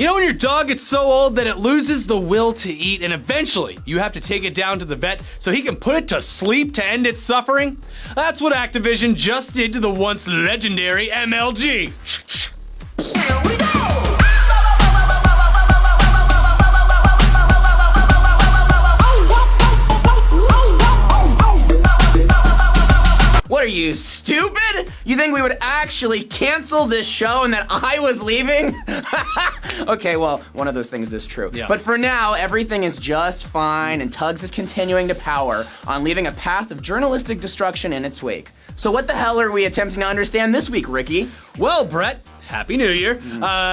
You know when your dog gets so old that it loses the will to eat and eventually you have to take it down to the vet so he can put it to sleep to end its suffering? That's what Activision just did to the once legendary MLG. Here we go! What are you, stupid? You think we would actually cancel this show and that I was leaving? Okay, well, one of those things is true. Yeah. But for now, everything is just fine and T.U.G.S is continuing to power on leaving a path of journalistic destruction in its wake. So what the hell are we attempting to understand this week, Ricky? Well, Brett, Happy New Year.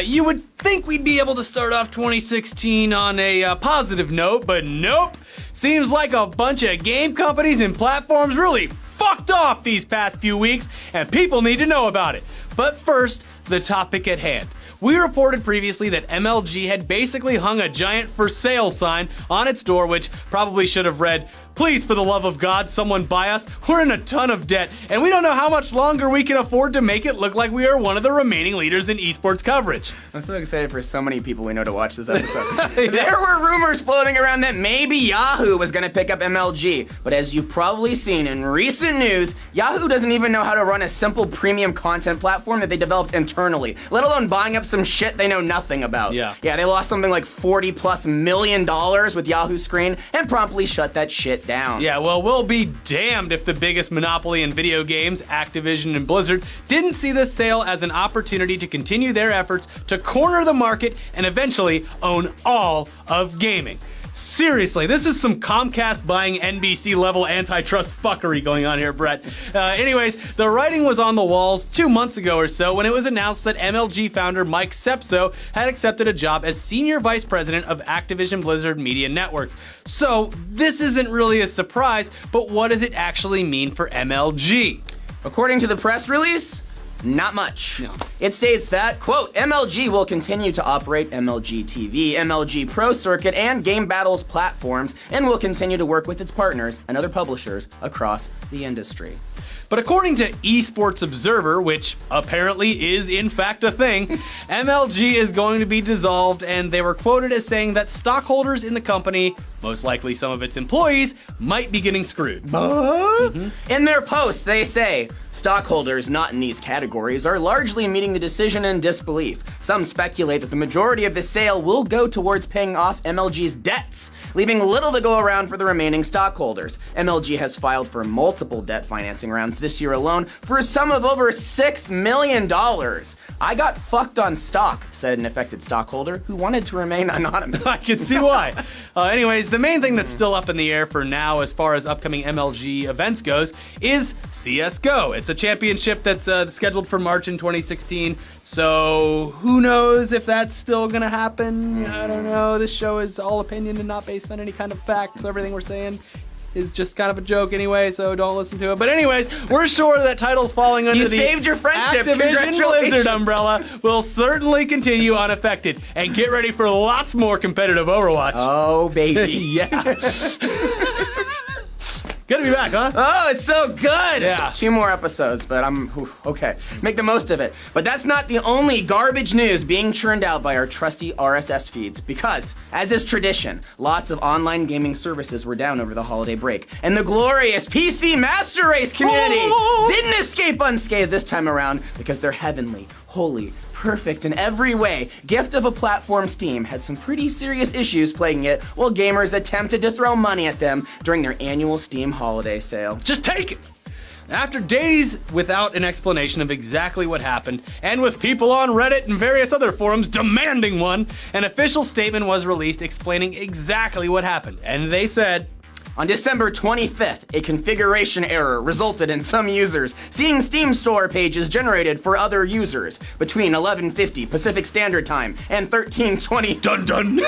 You would think we'd be able to start off 2016 on a positive note, but nope. Seems like a bunch of game companies and platforms really fucked off these past few weeks, and people need to know about it. But first, the topic at hand. We reported previously that MLG had basically hung a giant for sale sign on its door, which probably should have read, "Please, for the love of God, someone buy us. We're in a ton of debt, and we don't know how much longer we can afford to make it look like we are one of the remaining leaders in esports coverage." I'm so excited for so many people we know to watch this episode. There were rumors floating around that maybe Yahoo was going to pick up MLG, but as you've probably seen in recent news, Yahoo doesn't even know how to run a simple premium content platform that they developed internally, let alone buying up some shit they know nothing about. Yeah, they lost something like $40+ million with Yahoo Screen and promptly shut that shit down. Yeah, well, we'll be damned if the biggest monopoly in video games, Activision and Blizzard, didn't see this sale as an opportunity to continue their efforts to corner the market and eventually own all of gaming. Seriously, this is some Comcast buying NBC level antitrust fuckery going on here, Brett. Anyways, the writing was on the walls 2 months ago or so when it was announced that MLG founder Mike Sepso had accepted a job as Senior Vice President of Activision Blizzard Media Networks. So this isn't really a surprise, but what does it actually mean for MLG? According to the press release, not much. No. It states that, quote, MLG will continue to operate MLG TV, MLG Pro Circuit, and Game Battles platforms, and will continue to work with its partners and other publishers across the industry. But according to eSports Observer, which apparently is in fact a thing, MLG is going to be dissolved, and they were quoted as saying that stockholders in the company, most likely some of its employees, might be getting screwed. In their post, they say, stockholders not in these categories are largely meeting the decision in disbelief. Some speculate that the majority of the sale will go towards paying off MLG's debts, leaving little to go around for the remaining stockholders. MLG has filed for multiple debt financing rounds this year alone for a sum of over $6 million. I got fucked on stock, said an affected stockholder who wanted to remain anonymous. I can see why. Anyways, the main thing that's still up in the air for now as far as upcoming MLG events goes is CSGO. It's a championship that's scheduled for March in 2016, so who knows if that's still gonna happen? I don't know. This show is all opinion and not based on any kind of facts. Everything we're saying is just kind of a joke anyway, so don't listen to it. But anyways, we're sure that titles falling under the saved your friendships. Activision Blizzard umbrella will certainly continue unaffected. And get ready for lots more competitive Overwatch. Oh, baby. Yeah. Good to be back, huh? Oh, it's so good! Yeah. 2 more episodes, but okay. Make the most of it. But that's not the only garbage news being churned out by our trusty RSS feeds, because, as is tradition, lots of online gaming services were down over the holiday break, and the glorious PC Master Race community didn't escape unscathed this time around because their heavenly, holy, perfect in every way gift of a platform, Steam, had some pretty serious issues plaguing it while gamers attempted to throw money at them during their annual Steam holiday sale. Just take it! After days without an explanation of exactly what happened, and with people on Reddit and various other forums demanding one, an official statement was released explaining exactly what happened. And they said, on December 25th, a configuration error resulted in some users seeing Steam store pages generated for other users between 11:50 Pacific Standard Time and 13:20 dun-dun,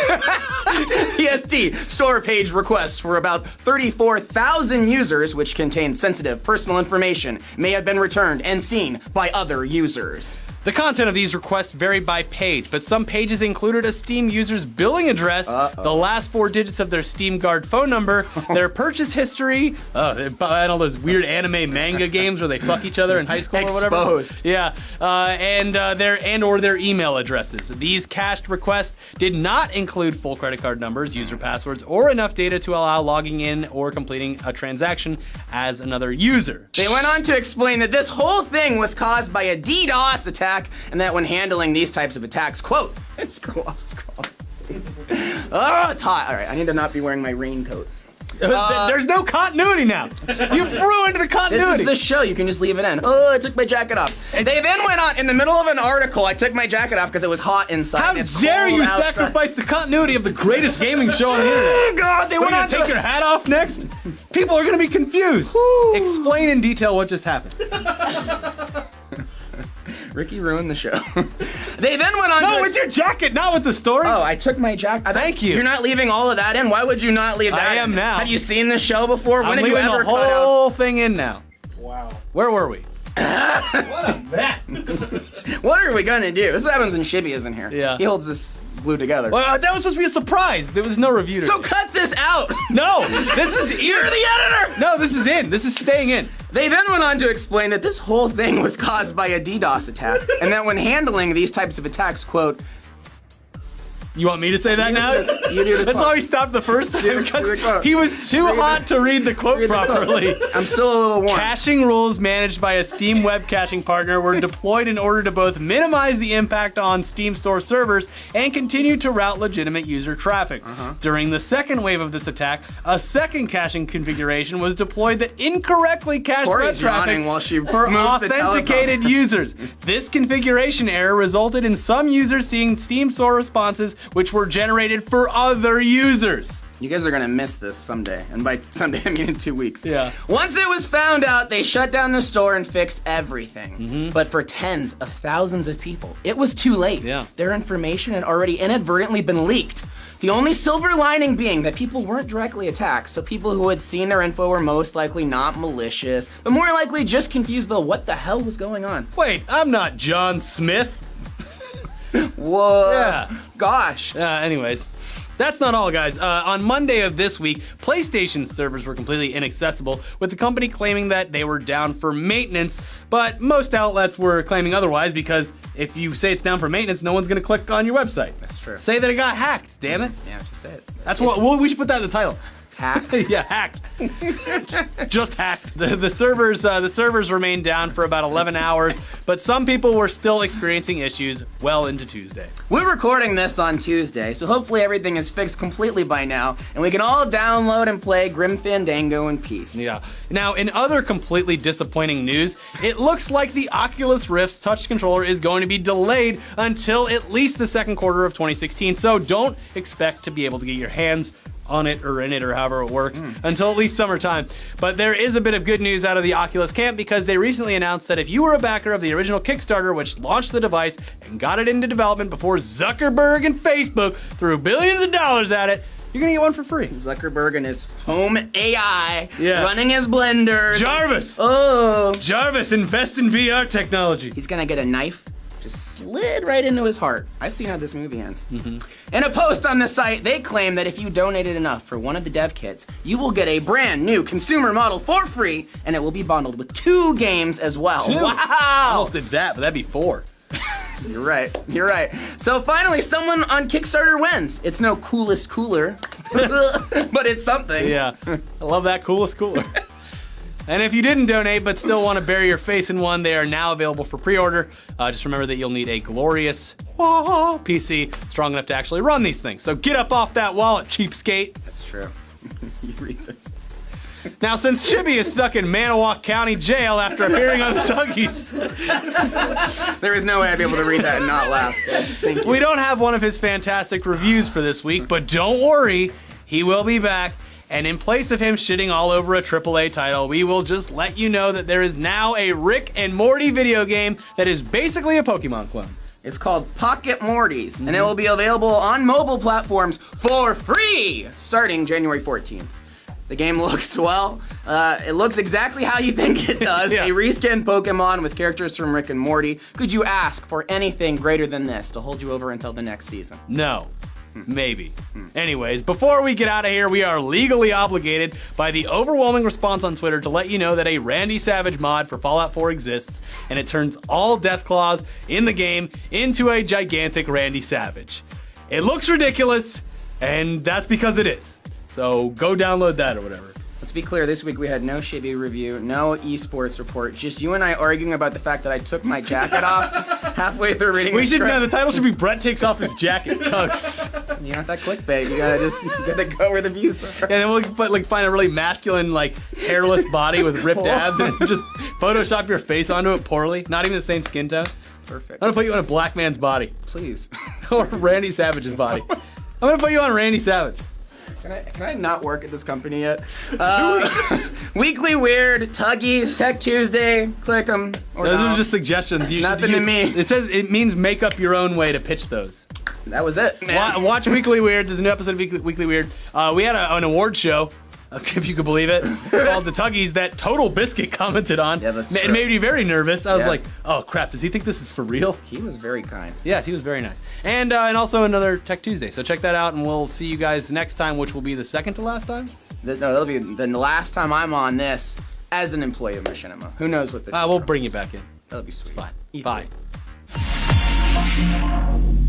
PST. Store page requests for about 34,000 users, which contain sensitive personal information, may have been returned and seen by other users. The content of these requests varied by page, but some pages included a Steam user's billing address, the last 4 digits of their Steam Guard phone number, their purchase history, they buy all those weird anime manga games where they fuck each other in high school or whatever. Exposed. Yeah, and their email addresses. These cached requests did not include full credit card numbers, user passwords, or enough data to allow logging in or completing a transaction as another user. They went on to explain that this whole thing was caused by a DDoS attack, and that when handling these types of attacks, quote, scroll. Oh, it's hot. All right, I need to not be wearing my raincoat. There's no continuity now. You've ruined the continuity. This is the show. You can just leave it in. Oh, I took my jacket off. They then went on, in the middle of an article, I took my jacket off because it was hot inside. How and it's dare cold you outside. sacrifice the continuity of the greatest gaming show on the internet? Oh, God, they What, went are on you gonna take your hat off next? People are gonna be confused. Explain in detail what just happened. Ricky ruined the show. They then went on No, to with your jacket, not with the story. Oh, I took my jacket. Thank you. You're not leaving all of that in? Why would you not leave that I in? am now. Have you seen the show before? When I'm have you leaving ever the cut out? whole thing in now. Wow. Where were we? What a mess. What are we gonna do? This is what happens when Shibby isn't here. Yeah. He holds this glue together. Well, that was supposed to be a surprise. There was no review. So cut this out! No, this is You're the editor! No, this is in. This is staying in. They then went on to explain that this whole thing was caused by a DDoS attack, and that when handling these types of attacks, quote, You want me to say that now? you do the That's quote. why we stopped the first time, the because quote. he was too hot to read the quote Read the quote. properly. I'm still a little warm. Caching rules managed by a Steam web caching partner were deployed in order to both minimize the impact on Steam store servers and continue to route legitimate user traffic. During the second wave of this attack, a second caching configuration was deployed that incorrectly cached web Tori's traffic yawning while she for moves the authenticated teleprompter. users. This configuration error resulted in some users seeing Steam store responses which were generated for other users. You guys are gonna miss this someday, and by someday I mean in 2 weeks. Yeah. Once it was found out, they shut down the store and fixed everything. But for tens of thousands of people, it was too late. Yeah. Their information had already inadvertently been leaked. The only silver lining being that people weren't directly attacked, so people who had seen their info were most likely not malicious, but more likely just confused about what the hell was going on. Wait, I'm not John Smith. Whoa. Yeah. Gosh. Anyways, that's not all, guys. On Monday of this week, PlayStation servers were completely inaccessible, with the company claiming that they were down for maintenance, but most outlets were claiming otherwise because if you say it's down for maintenance, no one's going to click on your website. That's true. Say that it got hacked, damn it. Yeah, just say it. That's what we should put that in the title. Hack. Yeah, hacked. Just hacked. The servers remained down for about 11 hours, but some people were still experiencing issues well into Tuesday. We're recording this on Tuesday, so hopefully everything is fixed completely by now, and we can all download and play Grim Fandango in peace. Yeah. Now, in other completely disappointing news, it looks like the Oculus Rift's touch controller is going to be delayed until at least the second quarter of 2016, so don't expect to be able to get your hands on it or in it or however it works until at least summertime. But there is a bit of good news out of the Oculus camp because they recently announced that if you were a backer of the original Kickstarter, which launched the device and got it into development before Zuckerberg and Facebook threw billions of dollars at it, you're gonna get one for free. Zuckerberg and his home AI Yeah. running his blender. Jarvis! Oh. Jarvis, invest in VR technology. He's gonna get a knife just slid right into his heart. I've seen how this movie ends. In a post on the site, they claim that if you donated enough for one of the dev kits, you will get a brand new consumer model for free, and it will be bundled with 2 games as well. Dude, Wow! Almost did that, but that'd be 4. You're right. You're right. So finally, someone on Kickstarter wins. It's no coolest cooler, but it's something. Yeah, I love that coolest cooler. And if you didn't donate but still want to bury your face in one, they are now available for pre-order. Just remember that you'll need a glorious PC strong enough to actually run these things. So get up off that wallet, cheapskate. That's true. You read this. Now, since Chibi is stuck in Manawak County Jail after appearing on Tuggies, There is no way I'd be able to read that and not laugh, so thank you. we don't have one of his fantastic reviews for this week, but don't worry, he will be back. And in place of him shitting all over a AAA title, we will just let you know that there is now a Rick and Morty video game that is basically a Pokemon clone. It's called Pocket Mortys, and it will be available on mobile platforms for free starting January 14th. The game looks, well, it looks exactly how you think it does. Yeah. A reskinned Pokemon with characters from Rick and Morty. Could you ask for anything greater than this to hold you over until the next season? No. Maybe. Anyways, before we get out of here, we are legally obligated by the overwhelming response on Twitter to let you know that a Randy Savage mod for Fallout 4 exists, and it turns all Deathclaws in the game into a gigantic Randy Savage. It looks ridiculous, and that's because it is. So go download that or whatever. Let's be clear, this week we had no Shibby review, no eSports report, just you and I arguing about the fact that I took my jacket off halfway through reading the script. The title should be Brett takes off his jacket. Cucks. You want that clickbait, you gotta go where the views are. And then we'll find a really masculine, hairless body with ripped abs and just Photoshop your face onto it poorly. Not even the same skin tone. Perfect. I'm gonna put you on a black man's body. Please. Or Randy Savage's body. I'm gonna put you on Randy Savage. Can I not work at this company yet? Weekly Weird, T.U.G.S, Tech Tuesday, click them. Those are just suggestions. Nothing to me. It says it means make up your own way to pitch those. That was it, man. Watch Weekly Weird. There's a new episode of Weekly Weird. We had an award show, if you could believe it, called the T.U.G.S that Total Biscuit commented on. Yeah, that's It true. made me very nervous. I was Yeah. like, oh crap, does he think this is for real? He was very kind. Yes, he was very nice. And also another Tech Tuesday. So check that out, and we'll see you guys next time, which will be the second to last time. No, that'll be the last time I'm on this as an employee of Machinima. Who knows what the We'll bring you back in. That'll be sweet. Bye. Ethan. Bye.